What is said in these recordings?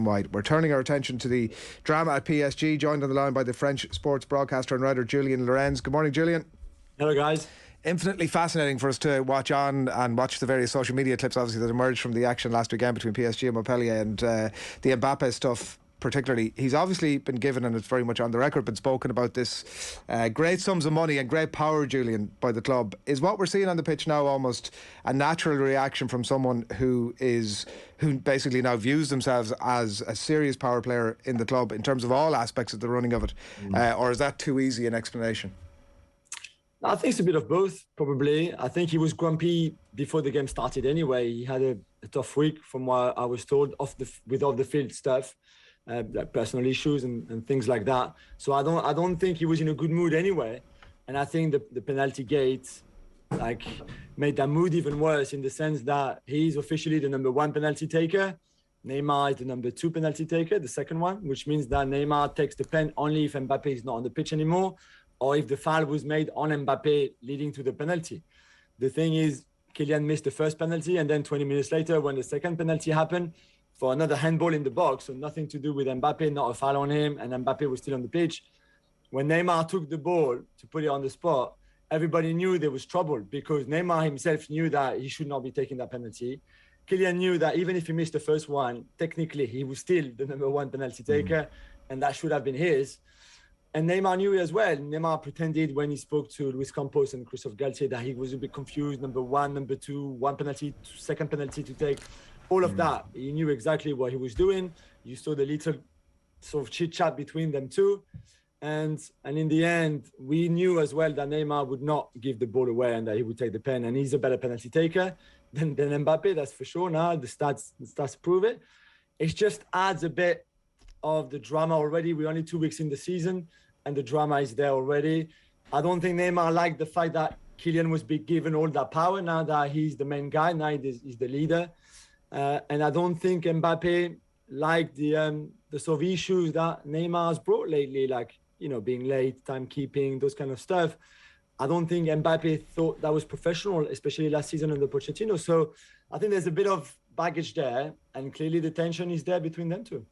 White. We're turning our attention to the drama at PSG, joined on the line by the French sports broadcaster and writer Julien Laurens. Good morning, Julien. Hello, guys. Infinitely fascinating for us to watch on and watch the various social media clips, obviously, that emerged from the action last weekend between PSG and Montpellier, and the Mbappe stuff particularly. He's obviously been given, and it's very much on the record, been spoken about this great sums of money and great power, Julien, by the club. Is what we're seeing on the pitch now almost a natural reaction from someone who basically now views themselves as a serious power player in the club in terms of all aspects of the running of it? Or is that too easy an explanation? I think it's a bit of both, probably. I think he was grumpy before the game started anyway. He had a tough week, from what I was told, with off the field stuff, like personal issues and things like that. So I don't think he was in a good mood anyway. And I think the penalty gate made that mood even worse, in the sense that he's officially the number 1 penalty taker. Neymar is the number 2 penalty taker, the second one, which means that Neymar takes the pen only if Mbappe is not on the pitch anymore, or if the foul was made on Mbappe leading to the penalty. The thing is, Kylian missed the first penalty, and then 20 minutes later, when the second penalty happened, for another handball in the box, so nothing to do with Mbappe, not a foul on him, and Mbappe was still on the pitch. When Neymar took the ball to put it on the spot, everybody knew there was trouble, because Neymar himself knew that he should not be taking that penalty. Kylian knew that even if he missed the first one, technically he was still the number 1 penalty taker, and that should have been his. And Neymar knew it as well. Neymar pretended when he spoke to Luis Campos and Christophe Galtier that he was a bit confused. Number 1, number 2, 1 penalty, second penalty to take. All of that. He knew exactly what he was doing. You saw the little sort of chit-chat between them two. And in the end, we knew as well that Neymar would not give the ball away and that he would take the pen. And he's a better penalty taker than Mbappe, that's for sure. Now the stats prove it. It just adds a bit of the drama already. We're only 2 weeks in the season and the drama is there already. I don't think Neymar liked the fact that Kylian was being given all that power now that he's the main guy, now he's the leader. And I don't think Mbappe liked the sort of issues that Neymar has brought lately, like, being late, timekeeping, those kind of stuff. I don't think Mbappe thought that was professional, especially last season under Pochettino. So I think there's a bit of baggage there, and clearly the tension is there between them two.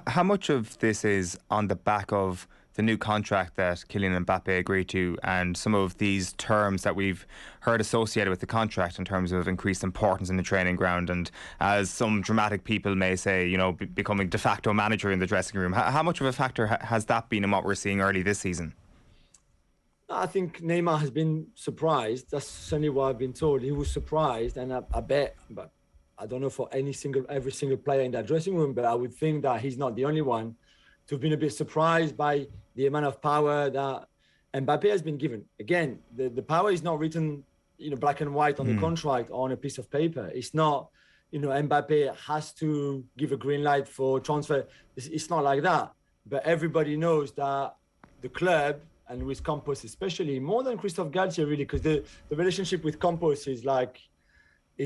How much of this is on the back of the new contract that Kylian Mbappe agreed to, and some of these terms that we've heard associated with the contract in terms of increased importance in the training ground, and, as some dramatic people may say, becoming de facto manager in the dressing room? How much of a factor has that been in what we're seeing early this season? I think Neymar has been surprised. That's certainly what I've been told. He was surprised, and I bet, but I don't know for every single player in that dressing room, but I would think that he's not the only one to have been a bit surprised by the amount of power that Mbappe has been given. Again, the power is not written, black and white on the contract or on a piece of paper. It's not, Mbappe has to give a green light for transfer. It's not like that. But everybody knows that the club, and with Campos especially, more than Christophe Galtier really, because the relationship with Campos is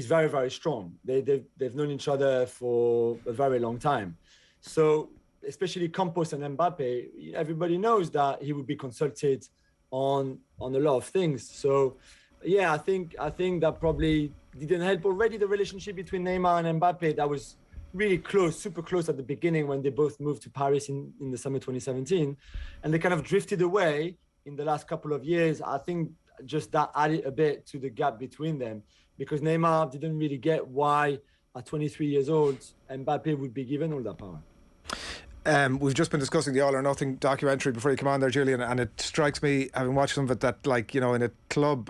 very, very strong. They've known each other for a very long time. So especially Campos and Mbappe, everybody knows that he would be consulted on a lot of things. So yeah, I think that probably didn't help already the relationship between Neymar and Mbappe. That was really close, super close at the beginning when they both moved to Paris in the summer 2017. And they kind of drifted away in the last couple of years. I think just that added a bit to the gap between them, because Neymar didn't really get why at 23 years old, Mbappe would be given all that power. We've just been discussing the All or Nothing documentary before you come on there, Julien, and it strikes me, having watched some of it, that in a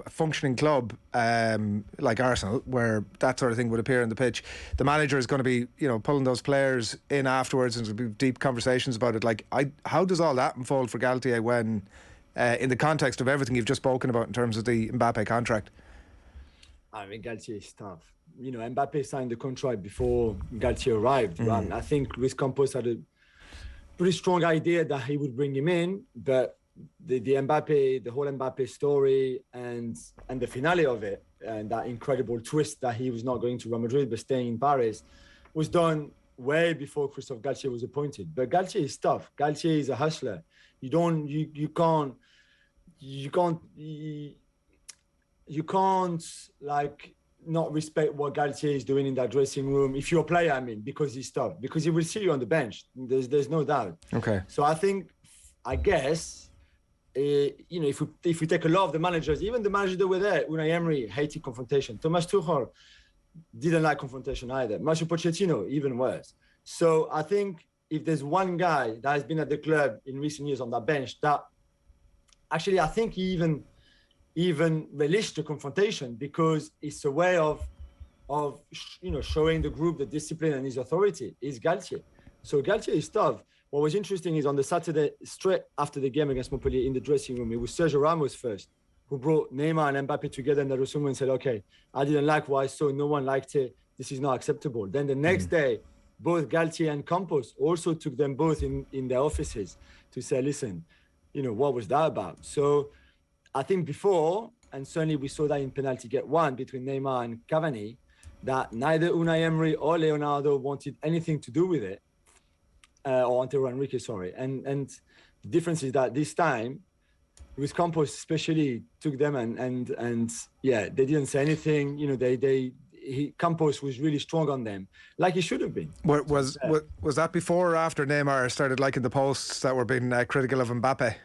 functioning club like Arsenal, where that sort of thing would appear on the pitch, the manager is going to be pulling those players in afterwards, and there'll be deep conversations about it. How does all that unfold for Galtier when in the context of everything you've just spoken about in terms of the Mbappe contract? I mean, Galtier is tough. Mbappe signed the contract before Galtier arrived. I think Luis Campos had a pretty strong idea that he would bring him in, but the whole Mbappe story and the finale of it, and that incredible twist that he was not going to Real Madrid but staying in Paris, was done way before Christophe Galtier was appointed. But Galtier is tough. Galtier is a hustler. You can't not respect what Galtier is doing in that dressing room. If you're a player, I mean, because he's tough, because he will see you on the bench. There's no doubt. Okay. So I guess, you know, if we take a lot of the managers, even the managers that were there, Unai Emery hated confrontation. Thomas Tuchel didn't like confrontation either. Mauricio Pochettino, even worse. So I think if there's one guy that has been at the club in recent years on that bench, that actually I think he even relished the confrontation, because it's a way of you know, showing the group the discipline and his authority, is Galtier. So Galtier is tough. What was interesting is on the Saturday, straight after the game against Montpellier in the dressing room, it was Sergio Ramos first, who brought Neymar and Mbappe together in the dressing room and said, okay, I didn't like what I saw, no one liked it, this is not acceptable. Then the next day, both Galtier and Campos also took them both in their offices to say, listen, you know, what was that about? So I think before, and certainly we saw that in penalty get one between Neymar and Cavani, that neither Unai Emery or Leonardo wanted anything to do with it, or Antero Henrique, sorry. And the difference is that this time, with Campos especially, took them and yeah, they didn't say anything. You know, Campos was really strong on them, like he should have been. Was that before or after Neymar started liking the posts that were being critical of Mbappe?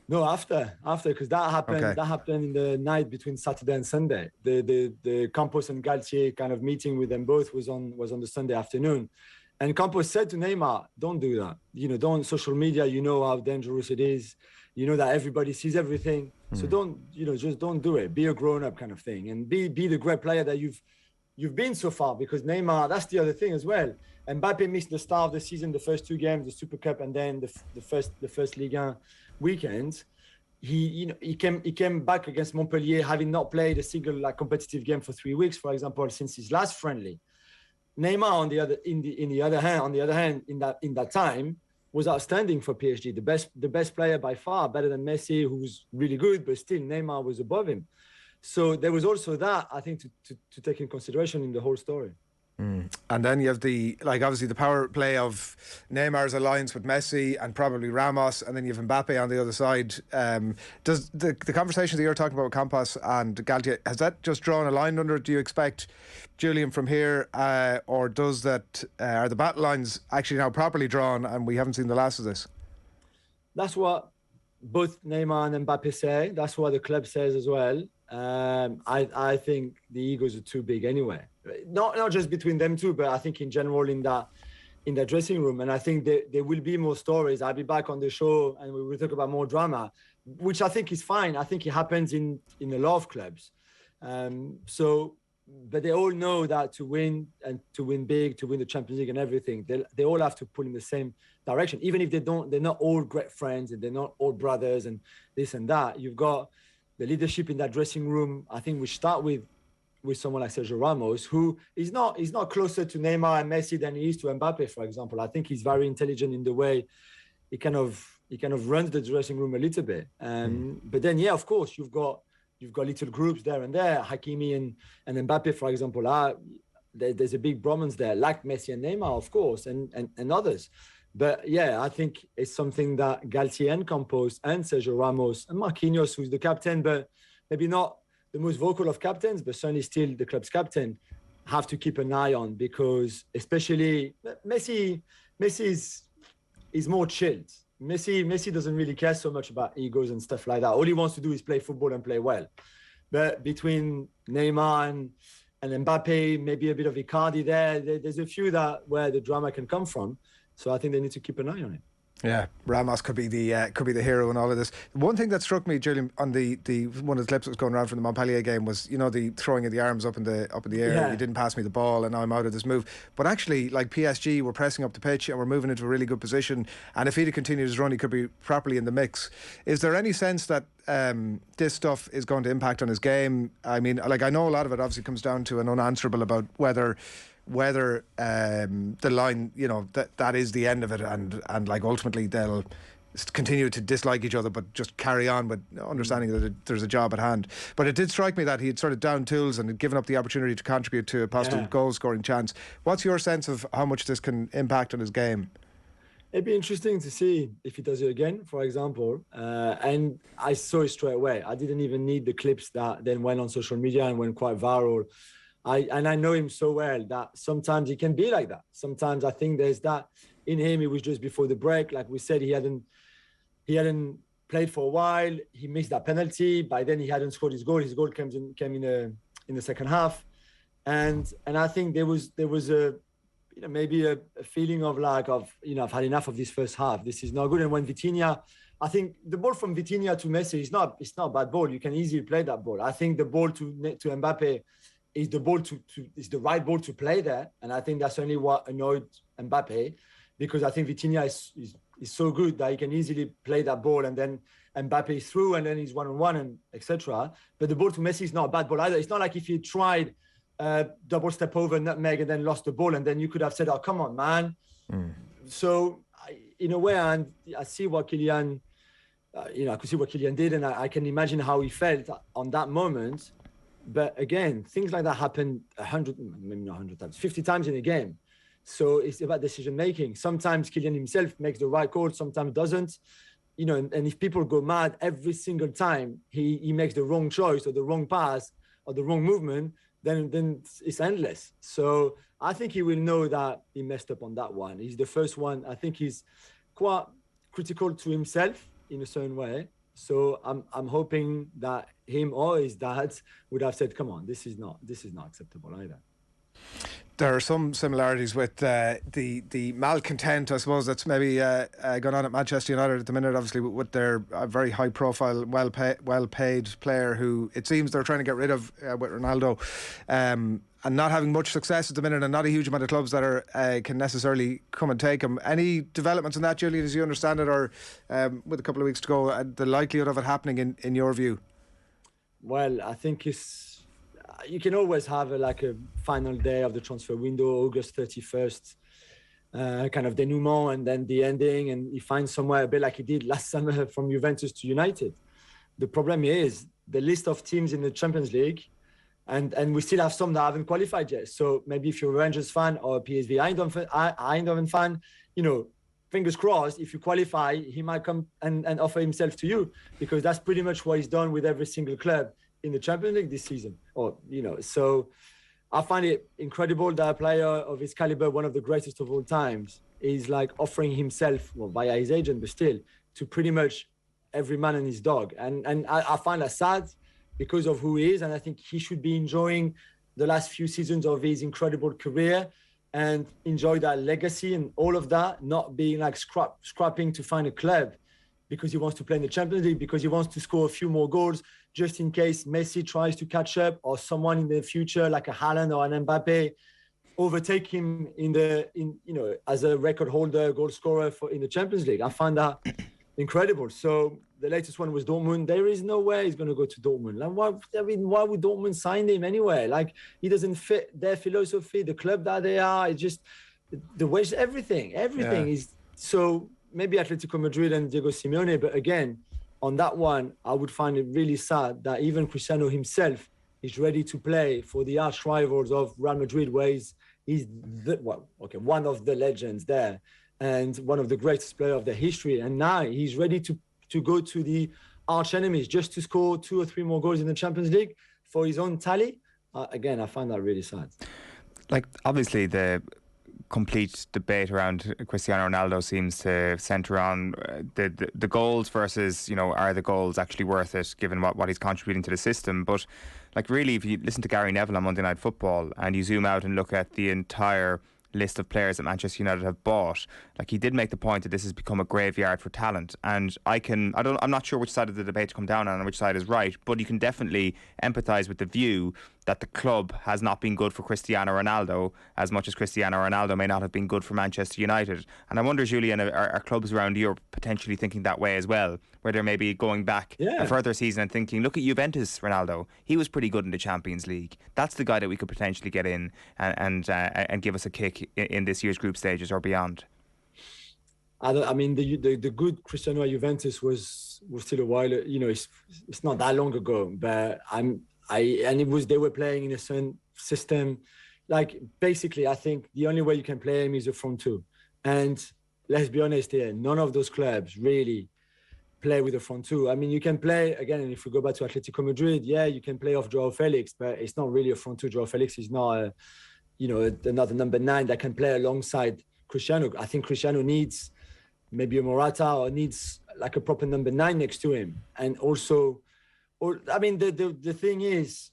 No, after, because that happened. Okay. That happened in the night between Saturday and Sunday. The Campos and Galtier kind of meeting with them both was on the Sunday afternoon, and Campos said to Neymar, "Don't do that. You know, don't social media. You know how dangerous it is. You know that everybody sees everything. So don't, you know, just don't do it. Be a grown-up kind of thing, and be the great player that you've been so far." Because Neymar, that's the other thing as well. Mbappe missed the start of the season, the first two games, the Super Cup, and then the first Ligue 1 weekend. He came back against Montpellier having not played a single competitive game for 3 weeks, for example, since his last friendly. Neymar on the other hand in that time was outstanding for PSG, the best player by far, better than Messi, who's really good, but still Neymar was above him. So there was also that, I think, to take in consideration in the whole story. And then you have obviously the power play of Neymar's alliance with Messi and probably Ramos, and then you have Mbappe on the other side. Does the conversation that you're talking about with Campos and Galtier, has that just drawn a line under it? Do you expect, Julien, from here, or does that are the battle lines actually now properly drawn and we haven't seen the last of this? That's what both Neymar and Mbappe say. That's what the club says as well. I think the egos are too big anyway. Not just between them two, but I think in general in that dressing room. And I think there will be more stories. I'll be back on the show and we will talk about more drama, which I think is fine. I think it happens in a lot of clubs. But they all know that to win and to win big, to win the Champions League and everything, they all have to pull in the same direction. Even if they're not all great friends and they're not all brothers and this and that. You've got the leadership in that dressing room. I think we start with someone like Sergio Ramos, who is not closer to Neymar and Messi than he is to Mbappe, for example. I think he's very intelligent in the way he kind of runs the dressing room a little bit. But then, yeah, of course, you've got little groups there and there. Hakimi and Mbappe, for example, there's a big bromance there, like Messi and Neymar, of course, and others. But yeah, I think it's something that Galtier and Campos and Sergio Ramos and Marquinhos, who's the captain, but maybe not the most vocal of captains, but certainly still the club's captain, have to keep an eye on, because especially Messi is more chilled. Messi doesn't really care so much about egos and stuff like that. All he wants to do is play football and play well. But between Neymar and Mbappe, maybe a bit of Icardi there's a few where the drama can come from. So I think they need to keep an eye on it. Yeah, Ramos could be the hero in all of this. One thing that struck me, Julien, on the one of the clips that was going around from the Montpellier game was, you know, the throwing of the arms up in the air. Yeah. You didn't pass me the ball, and now I'm out of this move. But actually, like PSG, were pressing up the pitch and we're moving into a really good position. And if he'd have continued his run, he could be properly in the mix. Is there any sense that this stuff is going to impact on his game? I mean, like, I know a lot of it obviously comes down to an unanswerable about whether the line, you know, that is the end of it, and like ultimately they'll continue to dislike each other but just carry on with understanding that there's a job at hand. But it did strike me that he had sort of down tools and had given up the opportunity to contribute to a possible goal scoring chance. What's your sense of how much this can impact on his game? It'd be interesting to see if he does it again, for example. And I saw it straight away. I didn't even need the clips that then went on social media and went quite viral I know him so well that sometimes he can be like that. Sometimes I think there's that in him. It was just before the break, like we said, he hadn't played for a while. He missed that penalty. By then he hadn't scored his goal. His goal came in the second half, and I think there was a maybe a feeling of I've had enough of this first half. This is not good. And when Vitinha, I think the ball from Vitinha to Messi is not a bad ball. You can easily play that ball. I think the ball to Mbappe is is the right ball to play there, and I think that's only what annoyed Mbappe, because I think Vitinha is so good that he can easily play that ball, and then Mbappe is through, and then he's 1-on-1 and etc. But the ball to Messi is not a bad ball either. It's not like if he tried double step over nutmeg and then lost the ball, and then you could have said, "Oh, come on, man." So in a way, and I see what Kylian, I could see what Kylian did, and I can imagine how he felt on that moment. But again, things like that happen 100, maybe not 100 times, 50 times in a game. So it's about decision making. Sometimes Kylian himself makes the right call, sometimes doesn't. And if people go mad every single time he makes the wrong choice or the wrong pass or the wrong movement, then it's endless. So I think he will know that he messed up on that one. He's the first one. I think he's quite critical to himself in a certain way. So I'm hoping that him or his dad would have said, "Come on, this is not acceptable either." There are some similarities with the malcontent, I suppose, that's maybe gone on at Manchester United at the minute, obviously with their very high profile, well paid player who it seems they're trying to get rid of with Ronaldo, and not having much success at the minute, and not a huge amount of clubs that can necessarily come and take him. Any developments in that, Julian, as you understand it, or with a couple of weeks to go, the likelihood of it happening in your view? Well, I think you can always have a final day of the transfer window, August 31st, kind of denouement, and then the ending, and he finds somewhere a bit like he did last summer from Juventus to United. The problem is the list of teams in the Champions League, and we still have some that haven't qualified yet. So maybe if you're a Rangers fan or a PSV Eindhoven fan, fingers crossed, if you qualify, he might come and offer himself to you, because that's pretty much what he's done with every single club in the Champions League this season. So I find it incredible that a player of his caliber, one of the greatest of all times, is offering himself, via his agent, but still, to pretty much every man and his dog. And I find that sad because of who he is, and I think he should be enjoying the last few seasons of his incredible career and enjoy that legacy and all of that, not being scrapping to find a club because he wants to play in the Champions League, because he wants to score a few more goals just in case Messi tries to catch up, or someone in the future like a Haaland or an Mbappe overtake him as a record holder, goal scorer in the Champions League. I find that incredible. So the latest one was Dortmund. There is no way he's going to go to Dortmund. Why would Dortmund sign him anyway? He doesn't fit their philosophy, the club that they are. It's just the way, everything is. So maybe Atletico Madrid and Diego Simeone, but again, on that one, I would find it really sad that even Cristiano himself is ready to play for the arch rivals of Real Madrid, where he's one of the legends there and one of the greatest players of their history. And now he's ready to go to the arch enemies just to score 2 or 3 more goals in the Champions League for his own tally. Again, I find that really sad. Obviously, the complete debate around Cristiano Ronaldo seems to centre on the goals versus, are the goals actually worth it given what he's contributing to the system. But really, if you listen to Gary Neville on Monday Night Football and you zoom out and look at the entire list of players that Manchester United have bought, he did make the point that this has become a graveyard for talent. And I'm not sure which side of the debate to come down on and which side is right, but you can definitely empathise with the view that the club has not been good for Cristiano Ronaldo as much as Cristiano Ronaldo may not have been good for Manchester United. And I wonder, Julien, are clubs around Europe potentially thinking that way as well, where they're maybe going back a further season and thinking, look at Juventus Ronaldo, he was pretty good in the Champions League. That's the guy that we could potentially get in and give us a kick in this year's group stages or beyond. The good Cristiano at Juventus was still a while. It's not that long ago, but they were playing in a certain system. Basically, I think the only way you can play him is a front two. And let's be honest here, none of those clubs really play with a front two. I mean, you can play, again, and if we go back to Atletico Madrid, you can play off Joao Felix, but it's not really a front two. Joao Felix is not, another number 9 that can play alongside Cristiano. I think Cristiano needs maybe a Morata or needs like a proper number 9 next to him. And also, the thing is,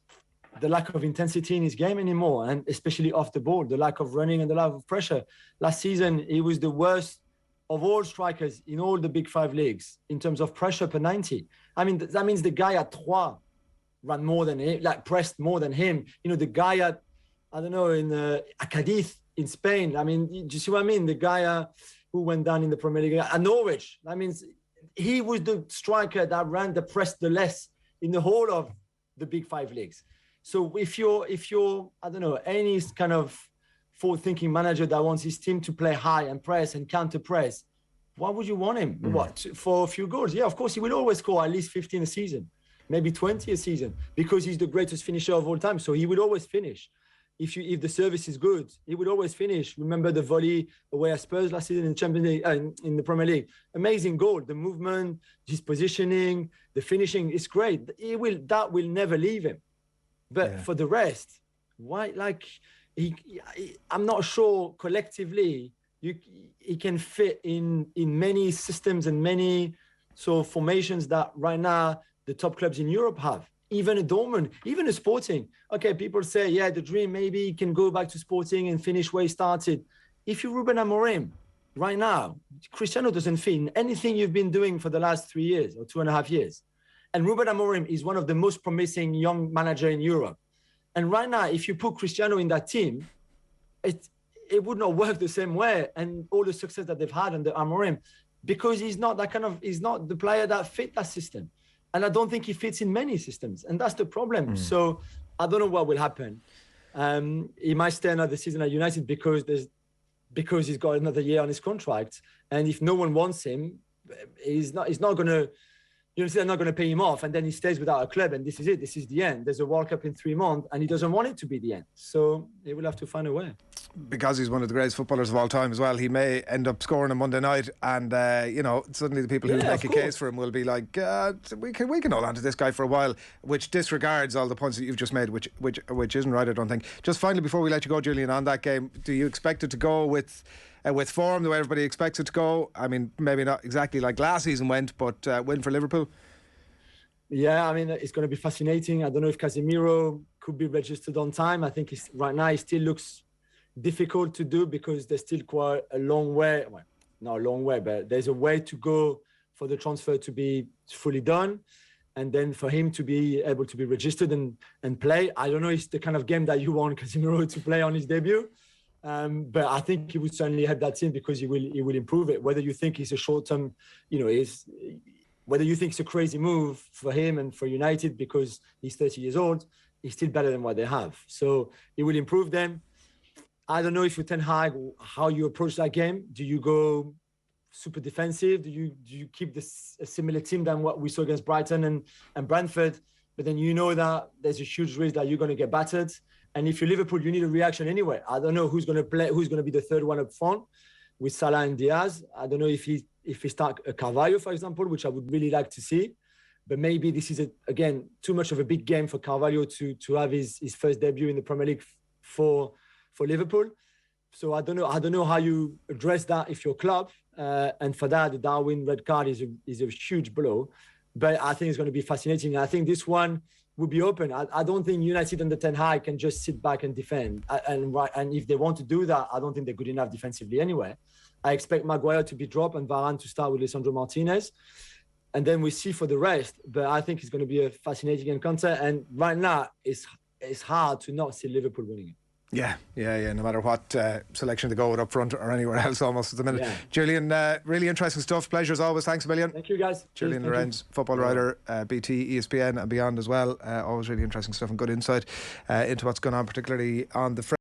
the lack of intensity in his game anymore, and especially off the ball, the lack of running and the lack of pressure. Last season, he was the worst of all strikers in all the big 5 leagues in terms of pressure per 90. I mean, that means the guy at Troyes ran more than him, like pressed more than him. The guy at, in Cadiz in Spain. I mean, do you see what I mean? The guy who went down in the Premier League at Norwich. That means he was the striker that ran the press the less in the whole of the big 5 leagues. So if you're, any kind of forward-thinking manager that wants his team to play high and press and counter-press, why would you want him? For a few goals? Yeah, of course, he will always score at least 15 a season, maybe 20 a season, because he's the greatest finisher of all time. So he will always finish. If the service is good, he would always finish. Remember the volley away at Spurs last season in the Champions League, in the Premier League. Amazing goal. The movement, his positioning, the finishing, it's great. That will never leave him. But for the rest, why? Like, I'm not sure collectively he can fit in many systems and many formations that right now the top clubs in Europe have. Even a Dortmund, even a Sporting. Okay, people say, the dream, maybe he can go back to Sporting and finish where he started. If you're Ruben Amorim, right now, Cristiano doesn't fit in anything you've been doing for the last 3 years or 2.5 years. And Ruben Amorim is one of the most promising young manager in Europe. And right now, if you put Cristiano in that team, it would not work the same way. And all the success that they've had under Amorim, because he's not the player that fit that system. And I don't think he fits in many systems. And that's the problem. So I don't know what will happen. He might stay another season at United because he's got another year on his contract. And if no one wants him, he's not going to, they're not going to pay him off. And then he stays without a club. And this is it. This is the end. There's a World Cup in 3 months and he doesn't want it to be the end. So he will have to find a way. Because he's one of the greatest footballers of all time as well, he may end up scoring on Monday night, and suddenly the people who make a case for him will be like, we can hold on to this guy for a while, which disregards all the points that you've just made, which isn't right, I don't think. Just finally, before we let you go, Julien, on that game, do you expect it to go with form the way everybody expects it to go? I mean, maybe not exactly like last season went, but win for Liverpool? Yeah, I mean, it's going to be fascinating. I don't know if Casemiro could be registered on time. I think right now he still looks difficult to do because there's still quite a long way. Well, not a long way, but there's a way to go for the transfer to be fully done. And then for him to be able to be registered and play. I don't know if it's the kind of game that you want Casemiro to play on his debut. But I think he would certainly help that team because he will improve it. Whether you think it's a short-term, whether you think it's a crazy move for him and for United because he's 30 years old, he's still better than what they have. So he will improve them. I don't know if you're Ten Hag, how you approach that game. Do you go super defensive? Do you keep a similar team than what we saw against Brighton and Brentford? But then you know that there's a huge risk that you're going to get battered. And if you're Liverpool, you need a reaction anyway. I don't know who's going to play, who's going to be the third one up front with Salah and Diaz. I don't know if he start Carvalho, for example, which I would really like to see. But maybe this is, again, too much of a big game for Carvalho to have his first debut in the Premier League for Liverpool. So I don't know how you address that if you're a club. And for that, the Darwin red card is a huge blow. But I think it's going to be fascinating. I think this one will be open. I don't think United under Ten Hag can just sit back and defend. And if they want to do that, I don't think they're good enough defensively anyway. I expect Maguire to be dropped and Varane to start with Lisandro Martinez. And then we see for the rest. But I think it's going to be a fascinating encounter. And right now, it's hard to not see Liverpool winning it. Yeah. No matter what selection they go with up front or anywhere else almost at the minute. Yeah. Julien, really interesting stuff. Pleasure as always. Thanks a million. Thank you, guys. Julien Laurens, football writer, BT, ESPN and beyond as well. Always really interesting stuff and good insight into what's going on, particularly on the